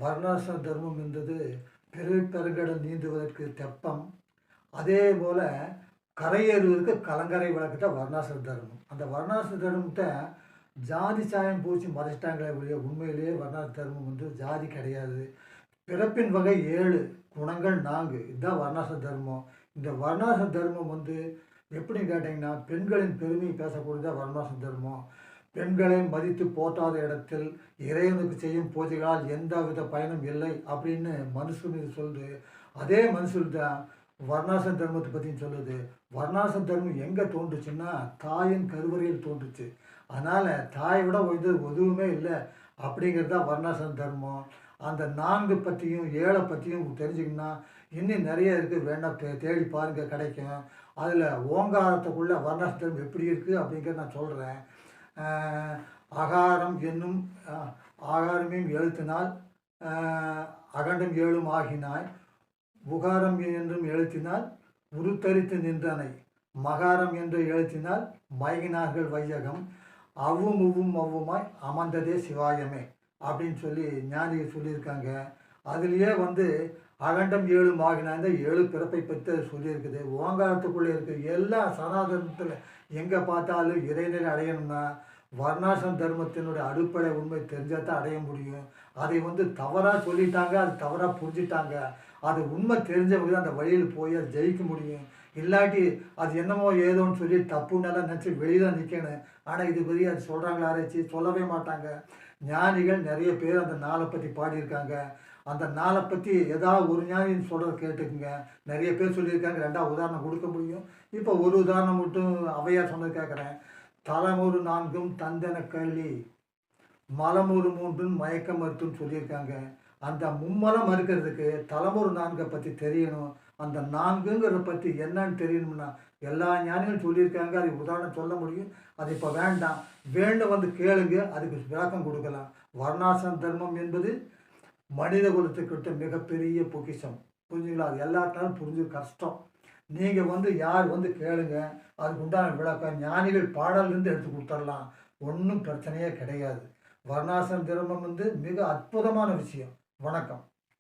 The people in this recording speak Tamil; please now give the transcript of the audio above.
வர்ணாசிரம தர்மம் என்பது பெரு பெருங்கடல் நீந்துவதற்கு தெப்பம். அதே போல கரையேறுவதற்கு கலங்கரை விளக்கு தான் வர்ணாசிரம தர்மம். அந்த வர்ணாசிரம தர்மத்தை ஜாதி சாயம் பூசி மறைச்சிட்டாங்களே ஒழிய உண்மையிலேயே வர்ணாசிரம தர்மம் வந்து ஜாதி கிடையாது. பிறப்பின் வகை 7, குணங்கள் 4. இதுதான் வர்ணாசிரம தர்மம். இந்த வர்ணாசிரம தர்மம் வந்து எப்படின்னு கேட்டிங்கன்னா, பெண்களின் பெருமையை பேசக்கூடியதான் வர்ணாசிரம தர்மம். பெண்களை மதித்து போற்றாத இடத்தில் இறைவனுக்கு செய்யும் பூஜைகளால் எந்த வித பயனும் இல்லை அப்படின்னு மனுஸ்மிருதி சொல்லுது. அதே மனுஸ்மிருதி தான் வர்ணாசிரம தர்மத்தை பற்றியும் சொல்லுது. வர்ணாசிரம தர்மம் எங்கே தோன்றுச்சுன்னா தாயின் கருவறையில் தோன்றுச்சு. அதனால் தாயை விட உயர்ந்தது எதுவுமே இல்லை அப்படிங்கிறது தான் வர்ணாசிரம தர்மம். அந்த 4 பற்றியும் 7 பற்றியும் தெரிஞ்சுக்கணுன்னா இன்னும் நிறைய இருக்குது, வேண்டாம் தேடி பாருங்கள், கிடைக்கும். அதில் ஓங்காரத்துக்குள்ள வர்ணாசிரம தர்மம் எப்படி இருக்குது அப்படிங்கிறத நான் சொல்கிறேன். அகாரம் என்னும் ஆகாரமையும் எழுத்தினால் அகண்டம் 7 ஆகினாய், உகாரம் என்றும் எழுத்தினால் உருத்தரித்து நின்றனை, மகாரம் என்ற எழுத்தினால் மயங்கினார்கள் வையகம், அவ்வும் உவ்வும் அவ்வுமாய் அமர்ந்ததே சிவாயமே அப்படின்னு சொல்லி ஞானிகள் சொல்லியிருக்காங்க. அதுலேயே வந்து அகண்டம் 7 ஆகினா இந்த 7 பிறப்பை பற்றி சொல்லியிருக்குது. ஓங்காரத்துக்குள்ளே இருக்குது. எல்லா சனாதனத்தில் எங்கே பார்த்தாலும் இறைநிலை அடையணும்னா வர்ணாசிரம தர்மத்தினுடைய அடிப்படை உண்மை தெரிஞ்சால் தான் அடைய முடியும். அதை வந்து தவறாக சொல்லிட்டாங்க, அது தவறாக புரிஞ்சிட்டாங்க. அது உண்மை தெரிஞ்சவங்க அந்த வழியில் போய் அதை ஜெயிக்க முடியும். இல்லாட்டி அது என்னமோ ஏதோன்னு சொல்லி தப்புன்னெல்லாம் நினச்சி வெளியில் நிற்கணும். ஆனால் இது பெரிய அது சொல்கிறாங்களா ஆராய்ச்சி சொல்லவே மாட்டாங்க. ஞானிகள் நிறைய பேர் அந்த நாளை பற்றி பாடியிருக்காங்க. அந்த நாளை பற்றி ஏதாவது ஒரு ஞானின்னு சொல்கிறத கேட்டுக்குங்க. நிறைய பேர் சொல்லியிருக்காங்க. 2 உதாரணம் கொடுக்க முடியும். இப்போ ஒரு உதாரணம் மட்டும் அவையார் சொன்னது கேட்குறேன். தலமொரு 4 தந்தன கள்ளி, மலமொரு 3 மயக்க மருத்துவன்னு சொல்லியிருக்காங்க. அந்த மும்மலம் மறுக்கிறதுக்கு தலமொரு 4 பற்றி தெரியணும். அந்த 4ங்கிறத பற்றி என்னன்னு தெரியணும்னா எல்லா ஞானிகளும் சொல்லியிருக்காங்க. அது உதாரணம் சொல்ல முடியும். அது இப்போ வேண்டாம், வேண்டும் வந்து கேளுங்க, அதுக்கு விளக்கம் கொடுக்கலாம். வர்ணாசிரம தர்மம் என்பது மனித குலத்துக்கிட்ட மிகப்பெரிய பொக்கிஷம். புரிஞ்சுங்களா? அது எல்லாத்தாலும் புரிஞ்சு கஷ்டம். நீங்கள் வந்து யார் வந்து கேளுங்க, அதுக்கு உண்டான விளக்கம் ஞானிகள் பாடல்லேருந்து எடுத்து கொடுத்துடலாம். ஒன்றும் பிரச்சனையே கிடையாது. வர்ணாசிரம தர்மம் வந்து மிக அற்புதமான விஷயம். வணக்கம்.